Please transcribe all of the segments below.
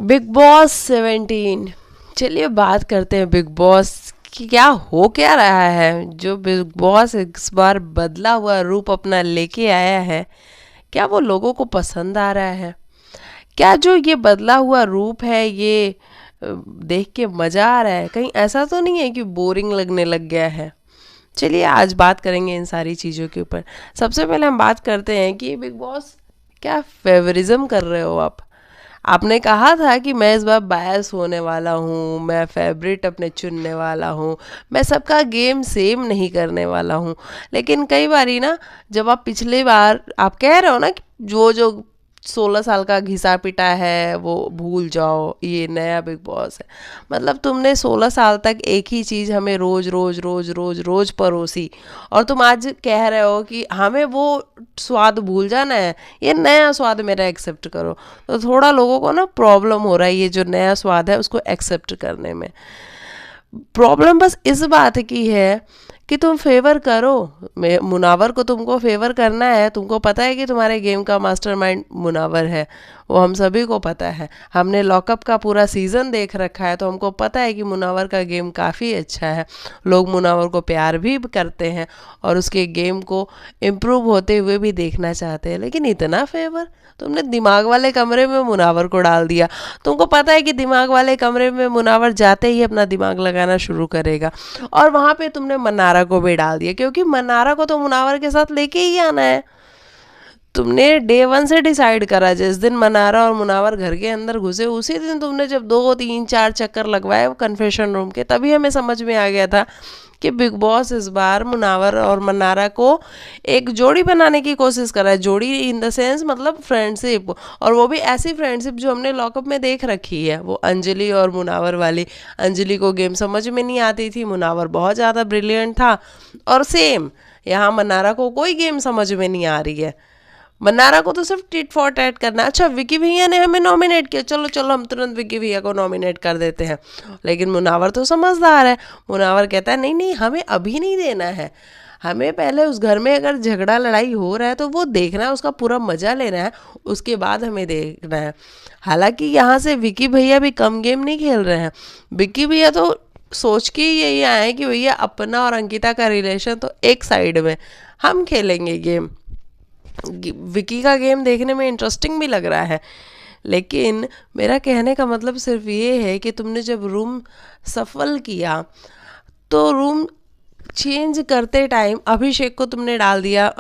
Big boss 17। चलिए बात करते हैं बिग बॉस की, क्या हो क्या रहा है। जो बिग बॉस इस बार बदला हुआ रूप अपना लेके आया है, क्या वो लोगों को पसंद आ रहा है? क्या जो ये बदला हुआ रूप है ये देख के मज़ा आ रहा है? कहीं ऐसा तो नहीं है कि बोरिंग लगने लग गया है? चलिए आज बात करेंगे इन सारी चीज़ों के ऊपर। सबसे पहले हम बात करते हैं कि बिग बॉस, क्या फेवरिज्म कर रहे हो आप? आपने कहा था कि मैं इस बार बायस होने वाला हूँ, मैं फेवरेट अपने चुनने वाला हूँ, मैं सबका गेम सेम नहीं करने वाला हूँ। लेकिन कई बारी ना, जब आप पिछली बार आप कह रहे हो ना कि जो जो 16 साल का घिसा पिटा है वो भूल जाओ, ये नया बिग बॉस है। मतलब तुमने 16 साल तक एक ही चीज़ हमें रोज रोज रोज रोज रोज परोसी, और तुम आज कह रहे हो कि हमें वो स्वाद भूल जाना है, ये नया स्वाद मेरा एक्सेप्ट करो। तो थोड़ा लोगों को ना प्रॉब्लम हो रहा है ये जो नया स्वाद है उसको एक्सेप्ट करने में। प्रॉब्लम बस इस बात की है कि तुम फेवर करो। मुनावर को तुमको फेवर करना है। तुमको पता है कि तुम्हारे गेम का मास्टरमाइंड मुनावर है, वो हम सभी को पता है। हमने लॉकअप का पूरा सीज़न देख रखा है, तो हमको पता है कि मुनावर का गेम काफ़ी अच्छा है। लोग मुनावर को प्यार भी करते हैं और उसके गेम को इम्प्रूव होते हुए भी देखना चाहते हैं। लेकिन इतना फेवर तुमने दिमाग वाले कमरे में मुनावर को डाल दिया। तुमको पता है कि दिमाग वाले कमरे में मुनावर जाते ही अपना दिमाग लगाना शुरू करेगा, और वहाँ पे तुमने मन्नारा को भी डाल दिया, क्योंकि मन्नारा को तो मुनावर के साथ लेके ही आना है। तुमने डे वन से डिसाइड करा, जिस दिन मनारा और मुनावर घर के अंदर घुसे उसी दिन तुमने जब 2 3 4 चक्कर लगवाए वो कन्फेशन रूम के, तभी हमें समझ में आ गया था कि बिग बॉस इस बार मुनावर और मन्नारा को एक जोड़ी बनाने की कोशिश कर रहा है। जोड़ी इन द सेंस मतलब फ्रेंडशिप, और वो भी ऐसी फ्रेंडशिप जो हमने लॉकअप में देख रखी है, वो अंजलि और मुनावर वाली। अंजलि को गेम समझ में नहीं आती थी, मुनावर बहुत ज़्यादा ब्रिलियंट था, और सेम यहाँ मन्नारा को कोई गेम समझ में नहीं आ रही है। मन्नारा को तो सिर्फ टिट फॉर टैट करना है। अच्छा, विकी भैया ने हमें नॉमिनेट किया, चलो चलो हम तुरंत विकी भैया को नॉमिनेट कर देते हैं। लेकिन मुनावर तो समझदार है। मुनावर कहता है नहीं नहीं, हमें अभी नहीं देना है, हमें पहले उस घर में अगर झगड़ा लड़ाई हो रहा है तो वो देखना है, उसका पूरा मज़ा लेना है, उसके बाद हमें देखना है। हालांकि यहाँ से विकी भैया भी कम गेम नहीं खेल रहे हैं। विकी भैया तो सोच के ही यही आए कि भैया अपना और अंकिता का रिलेशन तो एक साइड में, हम खेलेंगे गेम। विकी का गेम देखने में इंटरेस्टिंग भी लग रहा है। लेकिन मेरा कहने का मतलब सिर्फ ये है कि तुमने जब रूम सफल किया, तो रूम चेंज करते टाइम अभिषेक को तुमने डाल दिया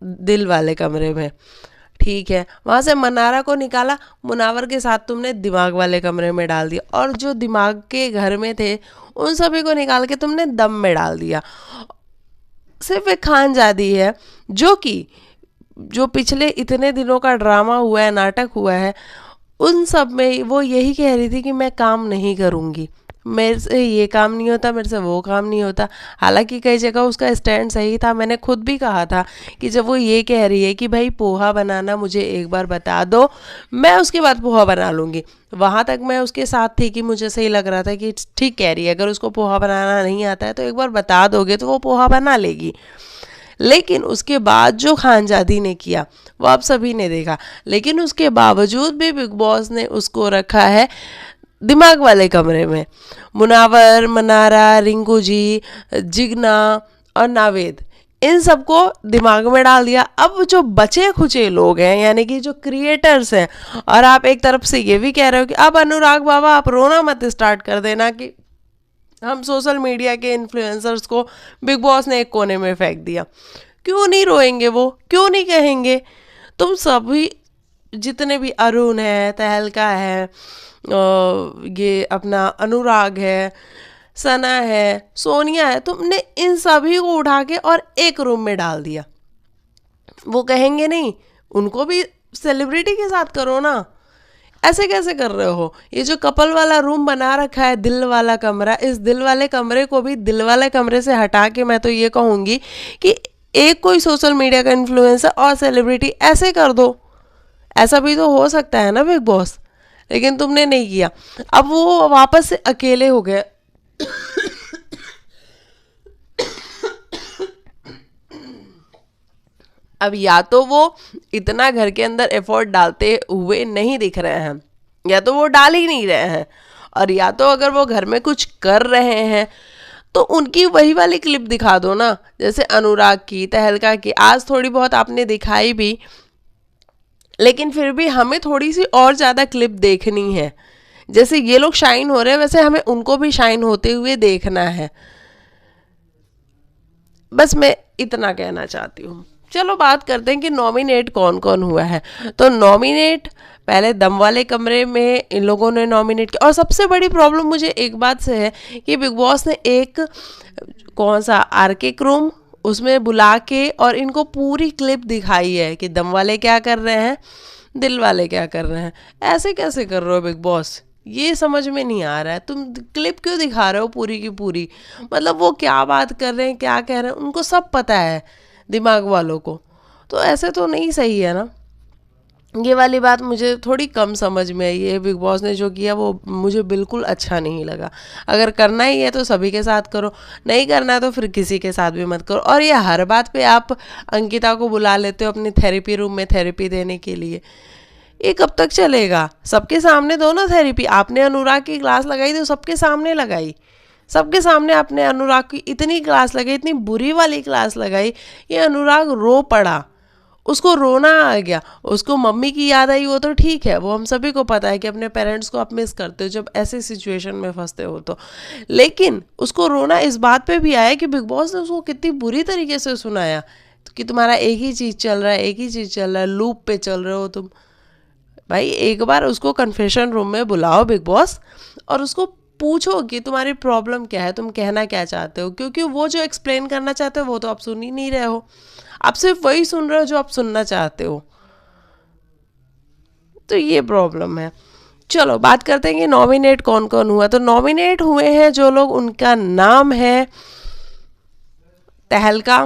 दिल वाले कमरे में, ठीक है। वहाँ से मनारा को निकाला, मुनावर के साथ तुमने दिमाग वाले कमरे में डाल दिया, और जो दिमाग के घर में थे उन सभी को निकाल के तुमने दम में डाल दिया। सिर्फ एक खानजादी है जो पिछले इतने दिनों का ड्रामा हुआ है, नाटक हुआ है, उन सब में वो यही कह रही थी कि मैं काम नहीं करूँगी, मेरे से ये काम नहीं होता, मेरे से वो काम नहीं होता। हालांकि कई जगह उसका स्टैंड सही था। मैंने खुद भी कहा था कि जब वो ये कह रही है कि भाई पोहा बनाना मुझे एक बार बता दो, मैं उसके बाद पोहा बना लूँगी, वहाँ तक मैं उसके साथ थी कि मुझे सही लग रहा था कि ठीक कह रही है, अगर उसको पोहा बनाना नहीं आता है तो एक बार बता दोगे तो वो पोहा बना लेगी। लेकिन उसके बाद जो खानजादी ने किया वो आप सभी ने देखा। लेकिन उसके बावजूद भी बिग बॉस ने उसको रखा है दिमाग वाले कमरे में। मुनावर, मनारा, रिंकू जी, जिगना और नावेद, इन सबको दिमाग में डाल दिया। अब जो बचे खुचे लोग हैं, यानी कि जो क्रिएटर्स हैं, और आप एक तरफ से ये भी कह रहे हो कि अब अनुराग बाबा आप रोना मत स्टार्ट कर देना कि हम सोशल मीडिया के इन्फ्लुएंसर्स को बिग बॉस ने एक कोने में फेंक दिया। क्यों नहीं रोएंगे वो, क्यों नहीं कहेंगे? तुम सभी जितने भी अरुण है, तहलका है, ये अपना अनुराग है, सना है, सोनिया है, तुमने इन सभी को उठा के और एक रूम में डाल दिया। वो कहेंगे नहीं? उनको भी सेलिब्रिटी के साथ करो ना, ऐसे कैसे कर रहे हो? ये जो कपल वाला रूम बना रखा है, दिल वाला कमरा, इस दिल वाले कमरे को भी दिल वाले कमरे से हटा के मैं तो ये कहूँगी कि एक कोई सोशल मीडिया का इन्फ्लुएंसर और सेलिब्रिटी ऐसे कर दो। ऐसा भी तो हो सकता है ना बिग बॉस, लेकिन तुमने नहीं किया। अब वो वापस से अकेले हो गए। अब या तो वो इतना घर के अंदर एफर्ट डालते हुए नहीं दिख रहे हैं, या तो वो डाल ही नहीं रहे हैं, और या तो अगर वो घर में कुछ कर रहे हैं तो उनकी वही वाली क्लिप दिखा दो ना, जैसे अनुराग की, तहलका की। आज थोड़ी बहुत आपने दिखाई भी, लेकिन फिर भी हमें थोड़ी सी और ज़्यादा क्लिप देखनी है। जैसे ये लोग शाइन हो रहे हैं वैसे हमें उनको भी शाइन होते हुए देखना है। बस मैं इतना कहना चाहती हूँ। चलो बात करते हैं कि नॉमिनेट कौन कौन हुआ है। तो नॉमिनेट पहले दम वाले कमरे में इन लोगों ने नॉमिनेट किया, और सबसे बड़ी प्रॉब्लम मुझे एक बात से है कि बिग बॉस ने एक कौन सा आर्किक रूम उसमें बुला के और इनको पूरी क्लिप दिखाई है कि दम वाले क्या कर रहे हैं, दिल वाले क्या कर रहे हैं। ऐसे कैसे कर रहे हो बिग बॉस, ये समझ में नहीं आ रहा है। तुम क्लिप क्यों दिखा रहे हो पूरी की पूरी? मतलब वो क्या बात कर रहे हैं, क्या कह रहे हैं, उनको सब पता है, दिमाग वालों को। तो ऐसे तो नहीं सही है ना। ये वाली बात मुझे थोड़ी कम समझ में आई है। बिग बॉस ने जो किया वो मुझे बिल्कुल अच्छा नहीं लगा। अगर करना ही है तो सभी के साथ करो, नहीं करना है तो फिर किसी के साथ भी मत करो। और ये हर बात पे आप अंकिता को बुला लेते हो अपनी थेरेपी रूम में थेरेपी देने के लिए, ये कब तक चलेगा? सबके सामने दो ना थेरेपी। आपने अनुराग की क्लास लगाई तो सबके सामने लगाई, सबके सामने आपने अनुराग की इतनी क्लास लगाई, इतनी बुरी वाली क्लास लगाई, ये अनुराग रो पड़ा, उसको रोना आ गया, उसको मम्मी की याद आई, वो तो ठीक है, वो हम सभी को पता है कि अपने पेरेंट्स को आप मिस करते हो जब ऐसे सिचुएशन में फंसते हो तो। लेकिन उसको रोना इस बात पे भी आया कि बिग बॉस ने उसको कितनी बुरी तरीके से सुनाया कि तुम्हारा एक ही चीज़ चल रहा है, एक ही चीज़ चल रहा है, लूप पे चल रहे हो तुम। भाई एक बार उसको कन्फेशन रूम में बुलाओ बिग बॉस, और उसको पूछो कि तुम्हारी प्रॉब्लम क्या है, तुम कहना क्या चाहते हो, क्योंकि वो जो एक्सप्लेन करना चाहते हो वो तो आप सुन ही नहीं रहे हो। आप सिर्फ वही सुन रहे हो जो आप सुनना चाहते हो। तो ये प्रॉब्लम है। चलो बात करते हैं कि नॉमिनेट कौन कौन हुआ। तो नॉमिनेट हुए हैं जो लोग, उनका नाम है तहलका।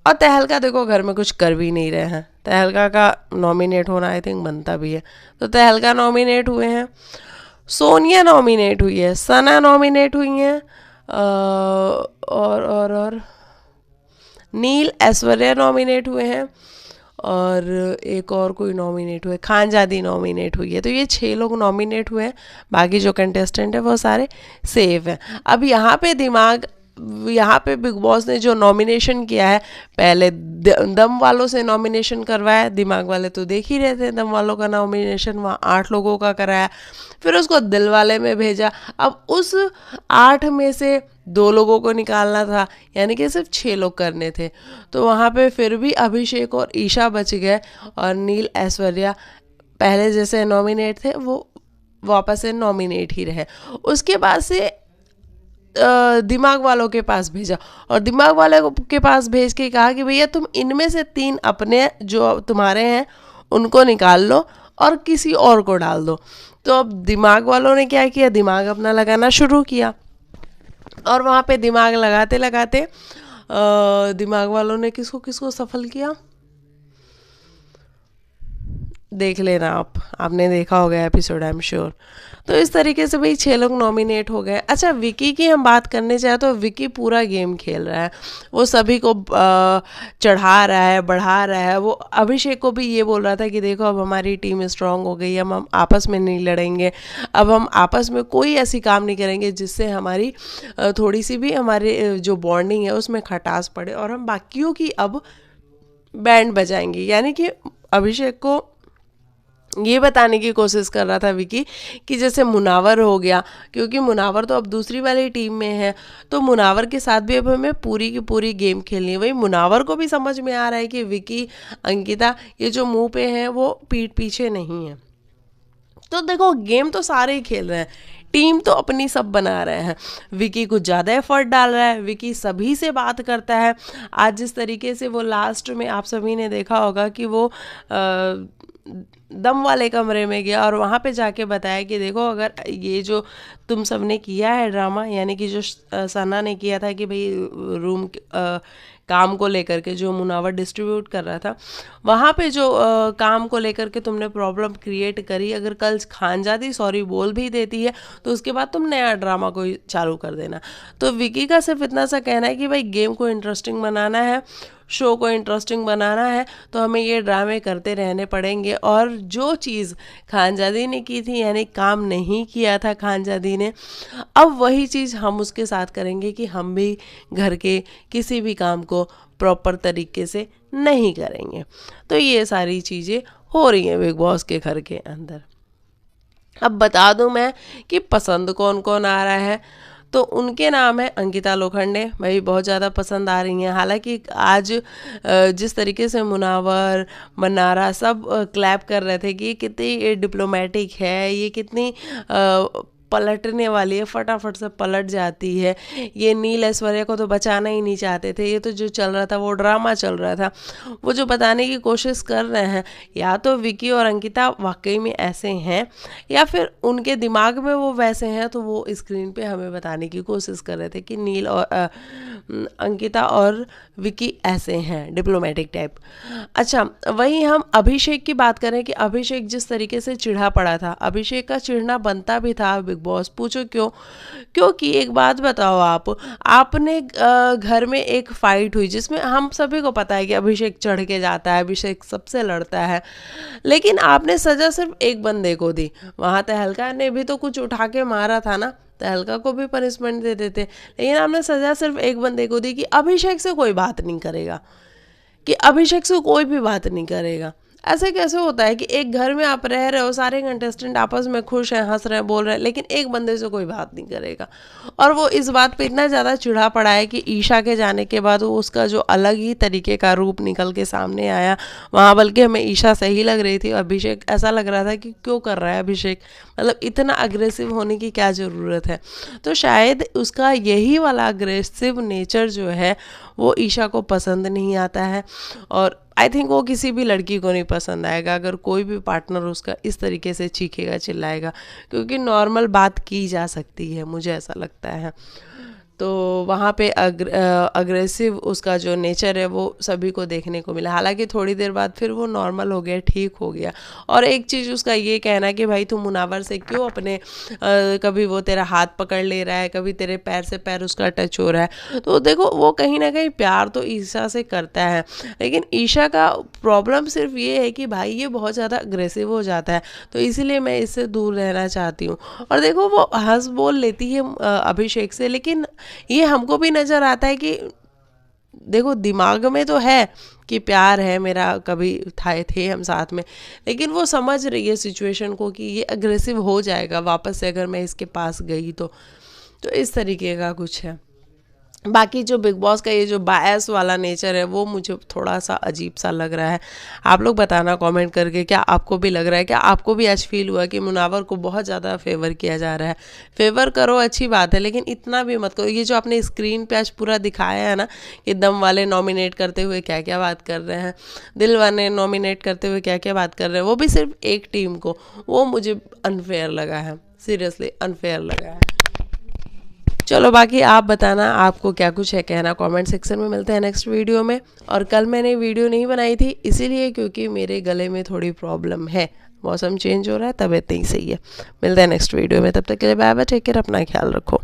और तहलका देखो घर में कुछ कर भी नहीं रहे हैं, तहलका का नॉमिनेट होना आई थिंक बनता भी है। तो तहलका नॉमिनेट हुए हैं, सोनिया नॉमिनेट हुई है, सना नॉमिनेट हुई हैं, और नील ऐश्वर्या नॉमिनेट हुए हैं, और एक और कोई नॉमिनेट हुए, खानजादी नॉमिनेट हुई है। तो ये 6 लोग नॉमिनेट हुए हैं। बाकी जो कंटेस्टेंट है वो सारे सेफ हैं। अब यहाँ पे बिग बॉस ने जो नॉमिनेशन किया है, पहले दम वालों से नॉमिनेशन करवाया, दिमाग वाले तो देख ही रहे थे, दम वालों का नॉमिनेशन वहाँ 8 लोगों का कराया, फिर उसको दिल वाले में भेजा। अब उस 8 में से 2 लोगों को निकालना था, यानी कि सिर्फ 6 लोग करने थे। तो वहाँ पे फिर भी अभिषेक और ईशा बच गए, और नील ऐश्वर्या पहले जैसे नॉमिनेट थे वो वापस से नॉमिनेट ही रहे। उसके बाद से दिमाग वालों के पास भेजा, और दिमाग वालों के पास भेज के कहा कि भैया तुम इनमें से 3 अपने जो तुम्हारे हैं उनको निकाल लो और किसी और को डाल दो। तो अब दिमाग वालों ने क्या किया, दिमाग अपना लगाना शुरू किया, और वहाँ पे दिमाग लगाते लगाते दिमाग वालों ने किसको किसको सफल किया देख लेना आप, आपने देखा होगा एपिसोड आई एम श्योर। तो इस तरीके से भाई 6 लोग नॉमिनेट हो गए। अच्छा विकी की हम बात करने चाहे तो विकी पूरा गेम खेल रहा है, वो सभी को चढ़ा रहा है, बढ़ा रहा है। वो अभिषेक को भी ये बोल रहा था कि देखो अब हमारी टीम स्ट्रांग हो गई, हम आपस में नहीं लड़ेंगे, अब हम आपस में कोई ऐसी काम नहीं करेंगे जिससे हमारी थोड़ी सी भी हमारे जो बॉन्डिंग है उसमें खटास पड़े, और हम बाकियों की अब बैंड बजाएंगे। यानी कि अभिषेक को ये बताने की कोशिश कर रहा था विकी कि जैसे मुनावर हो गया, क्योंकि मुनावर तो अब दूसरी वाली टीम में है, तो मुनावर के साथ भी अब हमें पूरी की पूरी गेम खेलनी है। वही मुनावर को भी समझ में आ रहा है कि विकी अंकिता ये जो मुंह पे हैं वो पीठ पीछे नहीं है। तो देखो गेम तो सारे ही खेल रहे हैं, टीम तो अपनी सब बना रहे हैं। विकी कुछ ज़्यादा एफर्ट डाल रहा है, विकी सभी से बात करता है। आज जिस तरीके से वो लास्ट में आप सभी ने देखा होगा कि वो दम वाले कमरे में गया और वहाँ पे जाके बताया कि देखो अगर ये जो तुम सब ने किया है ड्रामा, यानी कि जो सना ने किया था कि भाई रूम काम को लेकर के जो मुनावर डिस्ट्रीब्यूट कर रहा था, वहाँ पे जो काम को लेकर के तुमने प्रॉब्लम क्रिएट करी, अगर कल खानजादी सॉरी बोल भी देती है तो उसके बाद तुम नया ड्रामा को चालू कर देना। तो विकी का सिर्फ इतना सा कहना है कि भाई गेम को इंटरेस्टिंग बनाना है, शो को इंटरेस्टिंग बनाना है तो हमें ये ड्रामे करते रहने पड़ेंगे। और जो चीज़ खानजादी ने की थी, यानी काम नहीं किया था खानजादी ने, अब वही चीज़ हम उसके साथ करेंगे कि हम भी घर के किसी भी काम को प्रॉपर तरीके से नहीं करेंगे। तो ये सारी चीज़ें हो रही हैं बिग बॉस के घर के अंदर। अब बता दूं मैं कि पसंद कौन कौन आ रहा है, तो उनके नाम है अंकिता लोखंडे, भाई बहुत ज़्यादा पसंद आ रही हैं। हालांकि आज जिस तरीके से मुनावर, मन्नारा सब क्लैप कर रहे थे कि ये कितनी डिप्लोमेटिक है, ये कितनी पलटने वाली है, फटाफट से पलट जाती है, ये नील ऐश्वर्या को तो बचाना ही नहीं चाहते थे, ये तो जो चल रहा था वो ड्रामा चल रहा था, वो जो बताने की कोशिश कर रहे हैं, या तो विकी और अंकिता वाकई में ऐसे हैं या फिर उनके दिमाग में वो वैसे हैं, तो वो स्क्रीन पे हमें बताने की कोशिश कर रहे थे कि नील और अंकिता और विकी ऐसे हैं, डिप्लोमेटिक टाइप। अच्छा, वहीं हम अभिषेक की बात करें कि अभिषेक जिस तरीके से चिढ़ा पड़ा था, अभिषेक का चिढ़ना बनता भी था बिग बॉस। पूछो क्यों? क्योंकि एक बात बताओ, आपने घर में एक फाइट हुई जिसमें हम सभी को पता है कि अभिषेक चढ़ के जाता है, अभिषेक सबसे लड़ता है, लेकिन आपने सजा सिर्फ एक बंदे को दी। वहां तहलका ने भी तो कुछ उठा के मारा था ना, तहलका को भी पनिशमेंट दे देते, लेकिन आपने सजा सिर्फ एक बंदे को दी कि अभिषेक से कोई बात नहीं करेगा, कि अभिषेक से कोई भी बात नहीं करेगा। ऐसे कैसे होता है कि एक घर में आप रह रहे हो, सारे कंटेस्टेंट आपस में खुश हैं, हंस रहे हैं, बोल रहे हैं, लेकिन एक बंदे से कोई बात नहीं करेगा। और वो इस बात पे इतना ज़्यादा चिढ़ा पड़ा है कि ईशा के जाने के बाद वो उसका जो अलग ही तरीके का रूप निकल के सामने आया वहाँ, बल्कि हमें ईशा सही लग रही थी, अभिषेक ऐसा लग रहा था कि क्यों कर रहा है अभिषेक, मतलब इतना अग्रेसिव होने की क्या ज़रूरत है। तो शायद उसका यही वाला अग्रेसिव नेचर जो है वो ईशा को पसंद नहीं आता है, और आई थिंक वो किसी भी लड़की को नहीं पसंद आएगा अगर कोई भी पार्टनर उसका इस तरीके से चीखेगा, चिल्लाएगा, क्योंकि नॉर्मल बात की जा सकती है, मुझे ऐसा लगता है। तो वहाँ पे अग्रेसिव उसका जो नेचर है वो सभी को देखने को मिला। हालांकि थोड़ी देर बाद फिर वो नॉर्मल हो गया, ठीक हो गया। और एक चीज़ उसका ये कहना कि भाई तू मुनावर से क्यों अपने कभी वो तेरा हाथ पकड़ ले रहा है, कभी तेरे पैर से पैर उसका टच हो रहा है, तो देखो वो कहीं ना कहीं प्यार तो ईशा से करता है, लेकिन ईशा का प्रॉब्लम सिर्फ ये है कि भाई ये बहुत ज़्यादा अग्रेसिव हो जाता है, तो इसीलिए मैं इससे दूर रहना चाहती हूँ। और देखो वो हंस बोल लेती है अभिषेक से, लेकिन ये हमको भी नज़र आता है कि देखो दिमाग में तो है कि प्यार है मेरा, कभी थे हम साथ में, लेकिन वो समझ रही है सिचुएशन को कि ये अग्रेसिव हो जाएगा वापस से अगर मैं इसके पास गई तो इस तरीके का कुछ है। बाकी जो बिग बॉस का ये जो बायस वाला नेचर है वो मुझे थोड़ा सा अजीब सा लग रहा है। आप लोग बताना कमेंट करके, क्या आपको भी लग रहा है, क्या आपको भी आज फील हुआ कि मुनावर को बहुत ज़्यादा फेवर किया जा रहा है? फेवर करो, अच्छी बात है, लेकिन इतना भी मत करो। ये जो आपने स्क्रीन पे आज पूरा दिखाया है ना कि दम वाले नॉमिनेट करते हुए क्या क्या बात कर रहे हैं, दिल वाले नॉमिनेट करते हुए क्या क्या बात कर रहे हैं, वो भी सिर्फ एक टीम को, वो मुझे अनफेयर लगा है, सीरियसली अनफेयर लगा है। चलो बाकी आप बताना आपको क्या कुछ है कहना कमेंट सेक्शन में। मिलते हैं नेक्स्ट वीडियो में। और कल मैंने वीडियो नहीं बनाई थी इसीलिए क्योंकि मेरे गले में थोड़ी प्रॉब्लम है, मौसम चेंज हो रहा है, तबीयत नहीं सही है। मिलते हैं नेक्स्ट वीडियो में, तब तक के लिए बाय बाय, टेक केयर, अपना ख्याल रखो।